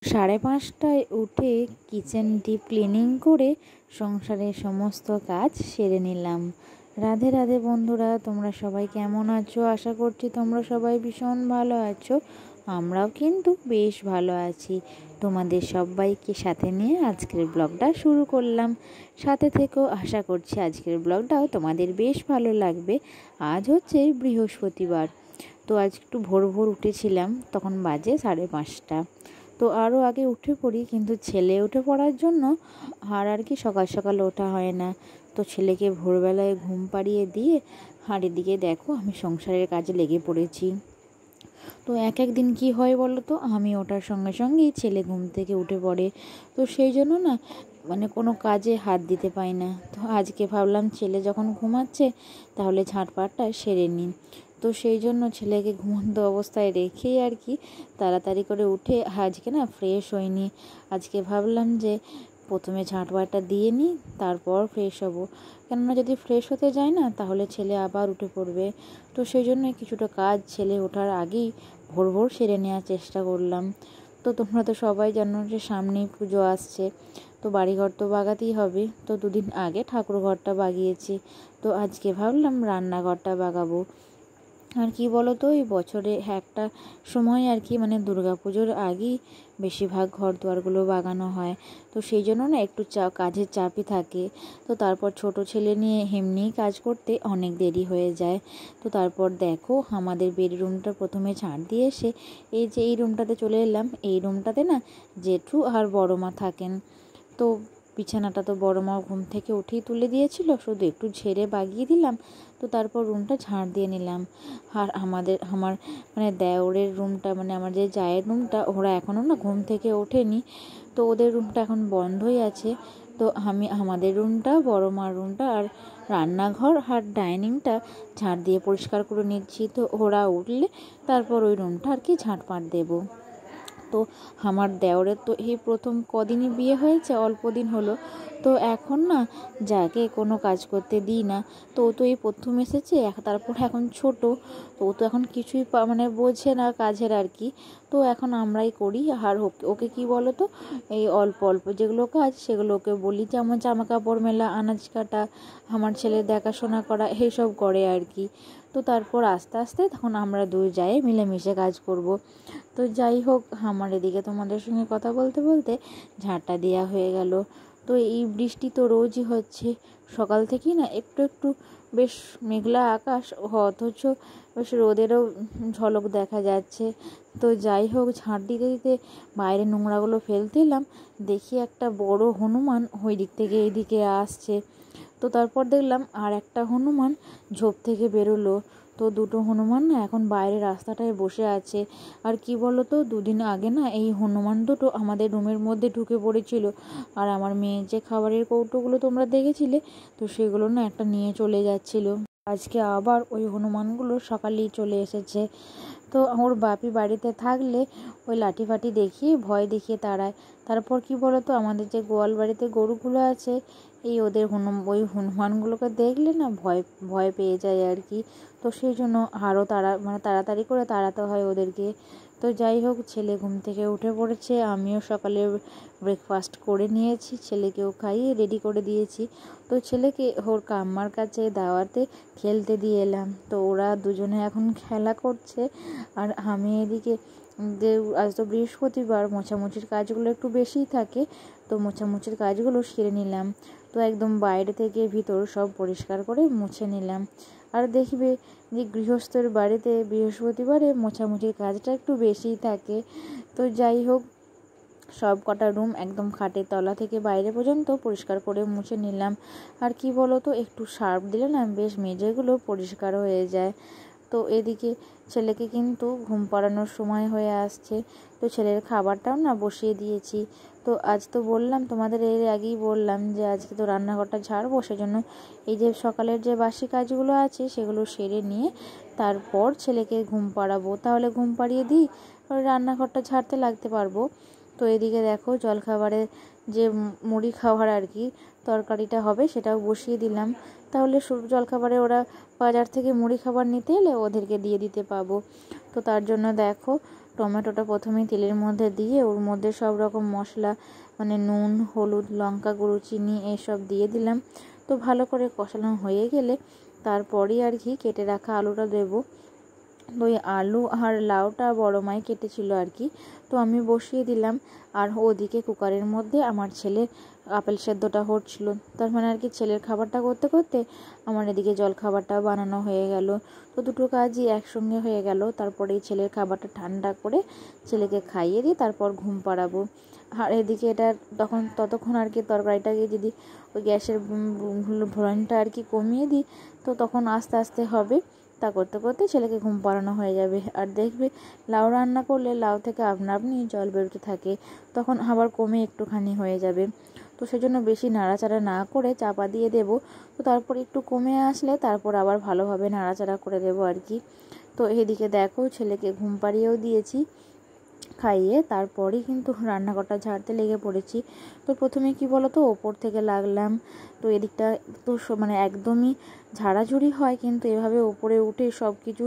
5:30টায় উঠে kitchen deep cleaning করে সংসারের সমস্ত কাজ সেরে নিলাম। রাধে রাধে বন্ধুরা, তোমরা সবাই কেমন আছো? আশা করছি তোমরা সবাই ভীষণ ভালো আছো। আমরাও কিন্তু বেশ ভালো আছি। তোমাদের সবাইকে সাথে নিয়ে আজকের ব্লগটা শুরু করলাম। সাথে থেকেও আশা করছি আজকের ব্লগটাও তোমাদের বেশ ভালো লাগবে। আজ হচ্ছে বৃহস্পতিবার। তো আজ একটু ভোর ভোর উঠেছিলাম, তখন বাজে 5:30। তো আরও আগে উঠে পড়ি, কিন্তু ছেলে উঠে পড়ার জন্য আর কি সকাল সকাল ওঠা হয় না। তো ছেলেকে ভোরবেলায় ঘুম পাড়িয়ে দিয়ে আর এদিকে দেখো আমি সংসারের কাজে লেগে পড়েছি। তো এক দিন কি হয় বলো তো, আমি ওঠার সঙ্গে সঙ্গেই ছেলে ঘুম থেকে উঠে পড়ে। তো সেই জন্য না কোনো কাজে হাত দিতে পাই না। তো আজকে ভাবলাম ছেলে যখন ঘুমাচ্ছে তাহলে ঝাঁটপাটটা সেরে নিই। তো সেই জন্য ছেলেকে ঘুমন্ত অবস্থায় রেখেই আর কি তাড়াতাড়ি করে উঠে আজকে না ফ্রেশ হইনি। আজকে ভাবলাম যে প্রথমে ঝাঁটপাটটা দিয়ে নিই, তারপর ফ্রেশ হব। কেননা যদি ফ্রেশ হতে যায় না তাহলে ছেলে আবার উঠে পড়বে। তো সেই জন্য কিছুটা কাজ ছেলে ওঠার আগেই ভোর ভোর সেরে নেওয়ার চেষ্টা করলাম। তো তোমরা তো সবাই জানো যে সামনেই পুজো আসছে, তো বাড়িঘর তো বাগাতেই হবে। তো 2 দিন আগে ঠাকুর ঘরটা বাগিয়েছি, তো আজকে ভাবলাম রান্নাঘরটা বাগাবো। আর কি বলো তো, এই বছরে একটা সময় আর কি দুর্গাপুজোর আগেই বেশিরভাগ ঘর দুয়ারগুলো বাগানো হয়। তো সেই জন্য না একটু কাজের চাপই থাকে। তো তারপর ছোট ছেলে নিয়ে এমনিই কাজ করতে অনেক দেরি হয়ে যায়। তো তারপর দেখো আমাদের বেডরুমটা প্রথমে ঝাড় দিয়ে এসে এই যে এই রুমটাতে চলে এলাম। এই রুমটাতে না জেঠু আর বড় মা থাকেন। তো বিছানাটা তো বড় মা ঘুম থেকে উঠেই তুলে দিয়েছিল, শুধু একটু ঝেড়ে বাগিয়ে দিলাম। তো তারপর রুমটা ঝাড় দিয়ে নিলাম। আর আমার দেওরের রুমটা, আমার যে জায়ের রুমটা, ওরা এখনও না ঘুম থেকে ওঠেনি। তো ওদের রুমটা এখন বন্ধই আছে। তো আমি আমাদের রুমটা, বড় মার রুমটা আর রান্নাঘর আর ডাইনিংটা ঝাড় দিয়ে পরিষ্কার করে নিচ্ছি। তো ওরা উঠলে তারপর ওই রুমটা আর কি ঝাঁটপাট দেবো। তো আমার দেওরের তো এই প্রথম কদিনই বিয়ে হয়েছে, অল্প দিন হলো। তো এখন না যাকে কোনো কাজ করতে দিই না। তো ও তো এই প্রথম এসেছে, তারপর এখন ছোট, তো ও তো এখন কিছুই বোঝে না কাজের আর কি। তো এখন আমরাই করি। আর ওকে কি বলো তো, এই অল্প অল্প যেগুলো কাজ সেগুলো ওকে বলি, যেমন জামা কাপড় মেলা, আনাজ কাটা, আমার ছেলের দেখাশোনা করা, এইসব করে আর কি। তো তারপর আস্তে আস্তে তখন আমরা দুই জায়ে মিলেমিশে কাজ করব। তো যাই হোক, আমার এদিকে তোমাদের সঙ্গে কথা বলতে বলতে ঝাঁটটা দেওয়া হয়ে গেল। তো এই বৃষ্টি তো রোজই হচ্ছে, সকাল থেকেই না একটু একটু বেশ মেঘলা আকাশ, অথচ বেশ রোদেরও ঝলক দেখা যাচ্ছে। তো যাই হোক, ঝাঁট দিতে দিতে বাইরে নোংরাগুলো ফেলতে এলাম, দেখি একটা বড় হনুমান ওই দিক থেকে এইদিকে আসছে। তো তারপর দেখলাম আর একটা হনুমান ঝোপ থেকে বেরোলো। তো দুটো হনুমান না এখন বাইরে রাস্তাটায় বসে আছে। আর কি বলো তো, 2 দিন আগে না এই হনুমান দুটো আমাদের রুমের মধ্যে ঢুকে পড়েছিল। আর আমার মেয়ের যে খাবারের কৌটোগুলো তোমরা দেখেছিলে, তো সেগুলো না একটা নিয়ে চলে যাচ্ছিল। আজকে আবার ওই হনুমানগুলো সকালেই চলে এসেছে। তো ওর বাপি বাড়িতে থাকলে ওই লাঠি ফাঠি দেখিয়ে ভয় দেখিয়ে তাড়ায়। তারপর কি বলো তো, আমাদের যে গোয়াল বাড়িতে গরুগুলো আছে, এই ওই হনুমানগুলোকে দেখলে না ভয় ভয় পেয়ে যায় আর কি। তো সেই জন্য আরও তাড়াতাড়ি করে তাড়াতে হয় ওদেরকে। তো যাই হোক, ছেলে ঘুম থেকে উঠে পড়েছে, আমিও সকালে ব্রেকফাস্ট করে নিয়েছি, ছেলেকেও খাইয়ে রেডি করে দিয়েছি। তো ছেলেকে ওর কাম্মার কাছে দাওয়াতে খেলতে দিয়ে এলাম। তো ওরা দুজনে এখন খেলা করছে। আর আমি এদিকে যে আজ তো বৃহস্পতিবার, মোছামুছির কাজগুলো একটু বেশিই থাকে। তো মোছামুছির কাজগুলো সেরে নিলাম। তো একদম বাইরে থেকে ভিতর সব পরিষ্কার করে মুছে নিলাম। আর দেখবে যে গৃহস্থের বাড়িতে বৃহস্পতিবারে মোছামুছির কাজটা একটু বেশিই থাকে। তো যাই হোক, সব কটা রুম একদম খাটের তলা থেকে বাইরে পর্যন্ত পরিষ্কার করে মুছে নিলাম। আর কি বলো তো, একটু সার্ফ দিলে না বেশ মেঝেগুলো পরিষ্কার হয়ে যায়। তো এদিকে ছেলেকে কিন্তু ঘুম পাড়ানোর সময় হয়ে আসছে। তো ছেলের খাবারটাও না বসিয়ে দিয়েছি। তো আজ তো বললাম তোমাদের, এর আগেই বললাম যে আজকে তো রান্নাঘরটা ঝাড়বো, সেজন্য এই যে সকালের যে বাসি কাজগুলো আছে সেগুলো সেরে নিয়ে তারপর ছেলেকে ঘুম পাড়াবো। তাহলে ঘুম পাড়িয়ে দিই, রান্নাঘরটা ঝাড়তে লাগতে পারবো। তো এদিকে দেখো, জলখাবারে যে মুড়ি খাওয়ার আর কি তরকারিটা হবে সেটাও বসিয়ে দিলাম। তাহলে জলখাবারে ওরা বাজার থেকে মুড়ি খাবার নিতে এলে ওদেরকে দিয়ে দিতে পাবো। তো তার জন্য দেখো টমেটোটা প্রথমেই তেলের মধ্যে দিয়ে ওর মধ্যে সব রকম মশলা মানে নুন, হলুদ, লঙ্কা গুঁড়ো, চিনি এইসব দিয়ে দিলাম। তো ভালো করে কষানো হয়ে গেলে তারপরই আর কি কেটে রাখা আলুটা দেবো। তো ওই আলু আর লাউটা বড় মাই কেটেছিল আর কি, তো আমি বসিয়ে দিলাম। আর ওদিকে কুকারের মধ্যে আমার ছেলের আপেল সেদ্ধটা হচ্ছিল। তার মানে আর কি ছেলের খাবারটা করতে করতে আমার এদিকে জল খাবারটা বানানো হয়ে গেল। তো দুটো কাজই একসঙ্গে হয়ে গেল। তারপরে এই ছেলের খাবারটা ঠান্ডা করে ছেলেকে খাইয়ে দিই, তারপর ঘুম পাড়াবো। আর এদিকে এটা ততক্ষণ আর কি তরকারিটাকে যদি ওই গ্যাসের ভ্রনটা আর কি কমিয়ে দিই, তো তখন আস্তে আস্তে হবে। তা করতে করতে ছেলেকে ঘুম পাড়ানো হয়ে যাবে। আর দেখবে লাউ রান্না করলে লাউ থেকে আপনা আপনি জল বেরোতে থাকে, তখন আবার কমে একটুখানি হয়ে যাবে। তো সেজন্য বেশি নাড়াচাড়া না করে চাপা দিয়ে দেব। তো তারপর একটু কমে আসলে তারপর আবার ভালোভাবে নাড়াচাড়া করে দেবো আর কি। তো এদিকে দেখো ছেলেকে ঘুম পাড়িয়েও দিয়েছি, খাইয়ে তারপরেই কিন্তু রান্নাঘরটা ঝাড়তে লেগে পড়েছি। তো প্রথমে কি বলো তো, ওপর থেকে লাগলাম। তো এদিকটা তো মানে একদমই ঝাড়াঝুড়ি হয়, কিন্তু এভাবে উপরে উঠে সব কিছু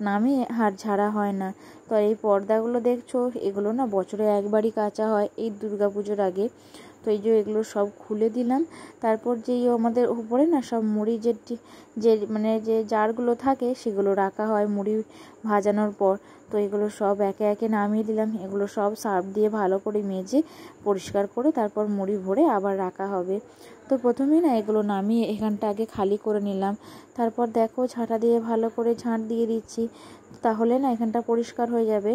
নামিয়ে আর ঝাড়া হয় না। তো এই পর্দাগুলো দেখছো, এগুলো না বছরে একবারই কাচা হয় এই দুর্গাপুজোর আগে। তো এই যে এগুলো সব খুলে দিলাম। তারপর যেই আমাদের উপরে না সব মুড়ি যে মানে যে জারগুলো থাকে সেগুলো রাখা হয় মুড়ি ভাজানোর পর। তো এগুলো সব একে একে নামিয়ে দিলাম। এগুলো সব সার্ফ দিয়ে ভালো করে মেজে পরিষ্কার করে তারপর মুড়ি ভরে আবার রাখা হবে। তো প্রথমেই না এগুলো নামিয়ে এখানটা আগে খালি করে নিলাম। তারপর দেখো ঝাঁটা দিয়ে ভালো করে ঝাঁট দিয়ে দিচ্ছি, তাহলে না এখানটা পরিষ্কার হয়ে যাবে।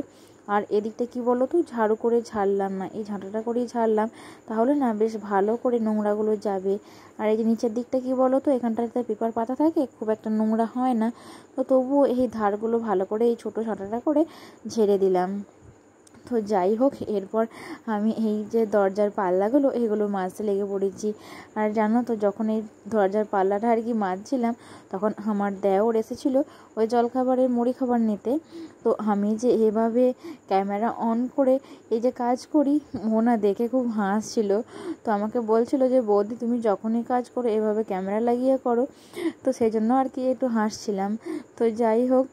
আর এদিকটা কি বলো তো, ঝাড়ু করে ঝাড়লাম না, এই ঝাঁটাটা করেই ঝাড়লাম, তাহলে না বেশ ভালো করে নোংরাগুলো যাবে। আর এই যে নিচের দিকটা কি বলো তো, এখানটাতে পেপার পাতা থাকে, খুব একটা নোংরা হয় না। তো তবুও এই ধারগুলো ভালো করে এই ছোটো ঝাঁটাটা করে ঝেড়ে দিলাম। তো যাই হোক, এরপর আমি এই যে দরজার পাল্লাগুলো এগুলো মাজতে লেগে পড়েছি। আর জানো তো, যখন এই দরজার পাল্লাটা আর কি মাজছিলাম, তখন আমার দেওর এসেছিলো ওই জলখাবারের মুড়ি খাবার নিতে। তো আমি যে এভাবে ক্যামেরা অন করে এই যে কাজ করি, ও না দেখে খুব হাসছিল। তো আমাকে বলছিল যে বৌদি তুমি যখনই কাজ করো এভাবে ক্যামেরা লাগিয়ে করো। তো সেই জন্য আর কি একটু হাসছিলাম। তো যাই হোক,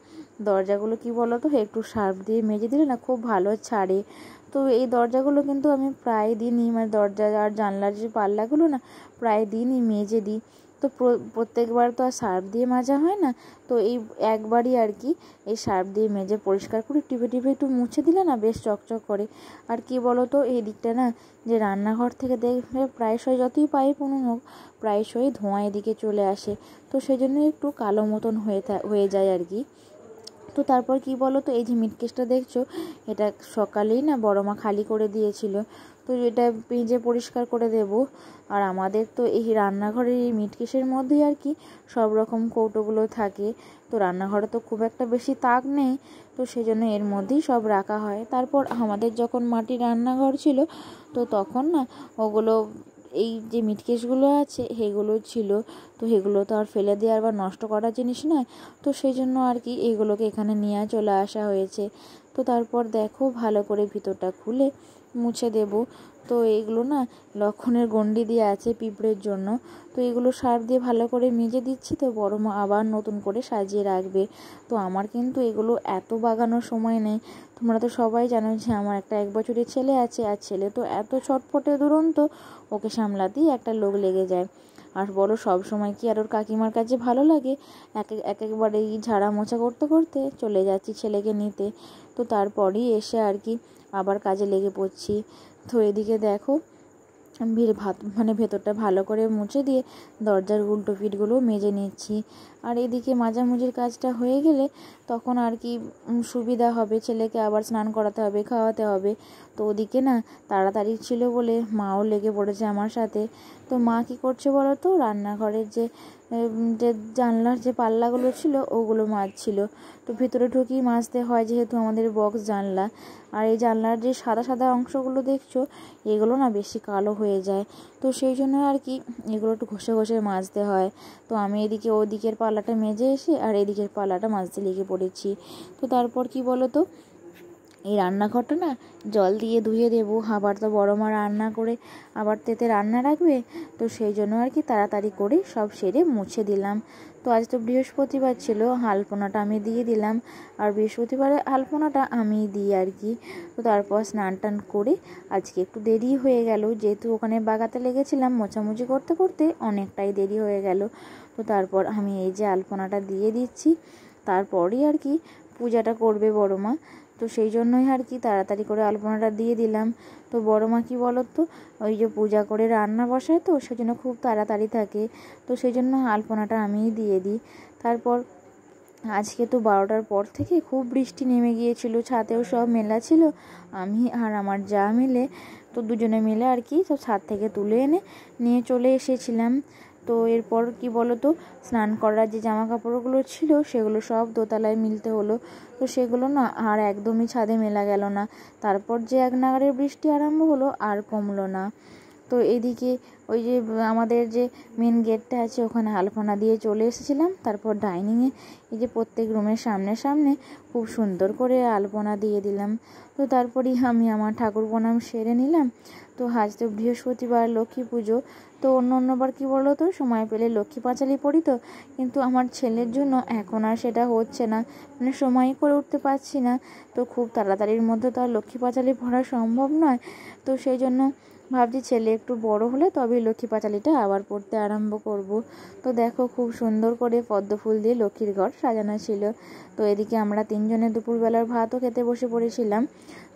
দরজাগুলো কি বলো তো, একটু সার্ফ দিয়ে মেজে দিলে না খুব ভালো ছাড়ে। তো এই দরজাগুলো কিন্তু আমি প্রায় দিনই, মানে দরজা আর জানলার যে পাল্লাগুলো না প্রায় দিনই মেজে দিই। তো প্রত্যেকবার তো আর সার্ফ দিয়ে মাজা হয় না। তো এই একবারই আর কি এই সার্ফ দিয়ে মেজে পরিষ্কার করে টিপে টিপে একটু মুছে দিলে না বেশ চকচক করে। আর কি বলো তো, এই দিকটা না যে রান্নাঘর থেকে দেখবে প্রায়শই যতই পাইপ উনুন হোক প্রায়শই ধোঁয়া এদিকে চলে আসে। তো সেই জন্য একটু কালো মতন হয়ে যায় আর কি। তো তারপর কি বলো তো, এই যে মিটকেসটা দেখছো, এটা সকালেই না বড় মা খালি করে দিয়েছিল। তো এটা পেঁজে পরিষ্কার করে দেব। আর আমাদের তো এই রান্নাঘরের এই মিটকেসের মধ্যেই আর কি সব রকম কৌটোগুলো থাকে। তো রান্নাঘরে তো খুব একটা বেশি তাক নেই, তো সেই জন্য এর মধ্যেই সব রাখা হয়। তারপর আমাদের যখন মাটির রান্নাঘর ছিল, তো তখন না ওগুলো এই যে মিটকেসগুলো আছে সেগুলো ছিল। তো সেগুলো তো আর ফেলে দেওয়ার বা নষ্ট করার জিনিস নয়। তো সেই জন্য আর কি এগুলোকে এখানে নিয়ে চলে আসা হয়েছে। তো তারপর দেখো ভালো করে ভিতরটা খুলে মুছে দেব। তো এইগুলো না লক্ষণের গণ্ডি দিয়ে আছে পিঁপড়ের জন্য। তো এগুলো সার্ফ দিয়ে ভালো করে মেজে দিচ্ছি, তো বড় মা আবার নতুন করে সাজিয়ে রাখবে। তো আমার কিন্তু এগুলো এত বাগানোর সময় নেই। তোমরা তো সবাই জানো যে আমার একটা 1 বছরের ছেলে আছে, আর ছেলে তো এত ছটফটে দুরন্ত, ওকে সামলাতেই একটা লোক লেগে যায়। আর বলো সব সময় কি আর ওর কাকিমার কাছে ভালো লাগে? একবার এই ঝাড়া মোছা করতে করতে চলে যাচ্ছি ছেলেকে নিতে। তো তারপরেই এসে আর কি আবার কাজে লেগে পড়ছি। তো এদিকে দেখো ভেতরটা ভালো করে মুছে দিয়ে দরজার উল্টো পিঠগুলো মেজে নিচ্ছি। আর এদিকে মাজামুজির কাজটা হয়ে গেলে তখন আর কি সুবিধা হবে, ছেলেকে আবার স্নান করাতে হবে, খাওয়াতে হবে। তো ওদিকে না তাড়াতাড়ি ছিল বলে মাও লেগে পড়েছে আমার সাথে। তো মা কি করছে বলো তো, রান্নাঘরের যে জানলার যে পাল্লাগুলো ছিল ওগুলো মাজছিল। তো ভিতরে ঢুকিয়ে মাজতে হয়, যেহেতু আমাদের বক্স জানলা। আর এই জানলার যে সাদা সাদা অংশগুলো দেখছো, এগুলো না বেশি কালো হয়ে যায়। তো সেই জন্য আর কি এগুলো একটু ঘষে ঘষে মাজতে হয়। তো আমি এদিকে ওদিকের পাল্লাটা মেজে এসে আর এদিকের পাল্লাটা মাজতে লেগে পড়েছি। তো তারপর কি বলো তো, এই রান্নাঘরটা না জল দিয়ে ধুয়ে দেবো। আবার তো বড় মা রান্না করে আবার তেতে রান্না রাখবে। তো সেই জন্য আর কি তাড়াতাড়ি করে সব সেরে মুছে দিলাম। তো আজ তো বৃহস্পতিবার ছিল, আলপনাটা আমি দিয়ে দিলাম, আর বৃহস্পতিবারে আলপনাটা আমি দিই আর কি। তো তারপর স্নান টান করে আজকে একটু দেরি হয়ে গেল, যেহেতু ওখানে বাগাতে লেগেছিলাম, মোছামুছি করতে করতে অনেকটাই দেরি হয়ে গেল। তো তারপর আমি এই যে আলপনাটা দিয়ে দিচ্ছি, তারপরই আর কি পূজাটা করবে বড় মা। তো সেই জন্যই আর কি তাড়াতাড়ি করে আলপনাটা দিয়ে দিলাম। তো বড় মা কী বলো তো, ওই যে পূজা করে রান্না বসায় তো সেই জন্য খুব তাড়াতাড়ি থাকে, তো সেই জন্য আলপনাটা আমিই দিয়ে দিই। তারপর আজকে তো 12টার পর থেকে খুব বৃষ্টি নেমে গিয়েছিল, ছাদেও সব মেলা ছিল। আমি আর আমার যা মিলে, তো দুজনে মিলে আর কি সব ছাদ থেকে তুলে এনে নিয়ে চলে এসেছিলাম। তো এরপর কি বলো তো, স্নান করার যে জামা কাপড়গুলো ছিল সেগুলো সব দোতলায় মিলতে হলো, তো সেগুলো না আর একদমই ছাদে মেলা গেল না। তারপর যে এক নাগাড়ে বৃষ্টি আরম্ভ হলো, আর কমলো না। তো এদিকে ওই যে আমাদের যে মেন গেটটা আছে ওখানে আলপনা দিয়ে চলে এসেছিলাম। তারপর ডাইনিংয়ে এই যে প্রত্যেক রুমের সামনে সামনে খুব সুন্দর করে আলপনা দিয়ে দিলাম। তো তারপরেই আমি আমার ঠাকুর প্রণাম সেরে নিলাম। তো আজ তো বৃহস্পতিবার, লক্ষ্মী পুজো। তো অন্যবার কী বলো তো, সময় পেলে লক্ষ্মী পাঁচালি পড়ি, তো কিন্তু আমার ছেলের জন্য এখন আর সেটা হচ্ছে না, মানে সময়ই করে উঠতে পারছি না। তো খুব তাড়াতাড়ির মধ্যে তো আর লক্ষ্মী পাঁচালি পড়া সম্ভব নয়। তো সেই জন্য ভাবছি ছেলে একটু বড় হলে তবে লক্ষ্মী পাঁচালিটা আবার পড়তে আরম্ভ করব। তো দেখো খুব সুন্দর করে পদ্ম ফুল দিয়ে লক্ষ্মীর ঘর সাজানো ছিল। তো এদিকে আমরা তিনজনে দুপুরবেলার ভাতও খেতে বসে পড়েছিলাম।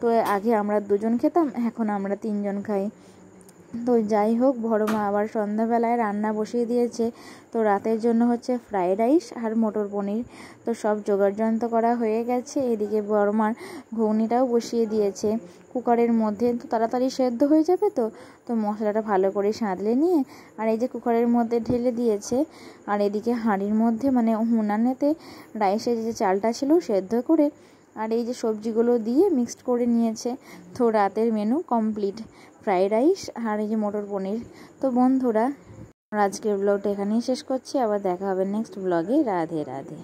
তো আগে আমরা দুজন খেতাম, এখন আমরা তিনজন খাই। তো যাই হোক, বড় মা আবার সন্ধ্যাবেলায় রান্না বসিয়ে দিয়েছে। তো রাতের জন্য হচ্ছে ফ্রাইড রাইস আর মটর পনির। তো সব জোগাড়যন্ত্র করা হয়ে গেছে। এদিকে বড় মার ঘুগনিটাও বসিয়ে দিয়েছে কুকারের মধ্যে, তো তাড়াতাড়ি সেদ্ধ হয়ে যাবে। তো তো মশলাটা ভালো করে সাঁতলে নিয়ে আর এই যে কুকারের মধ্যে ঢেলে দিয়েছে। আর এদিকে হাঁড়ির মধ্যে মানে উনানেতে রাইসের যে চালটা ছিল সেদ্ধ করে আর এই যে সবজিগুলো দিয়ে মিক্সড করে নিয়েছে। তো রাতের মেনু কমপ্লিট, ফ্রাইড রাইস আর এই যে মটর পনির। তো বন্ধুরা, আজকের ব্লগটা এখানেই শেষ করছি, আবার দেখা হবে নেক্সট ব্লগে। রাধে রাধে।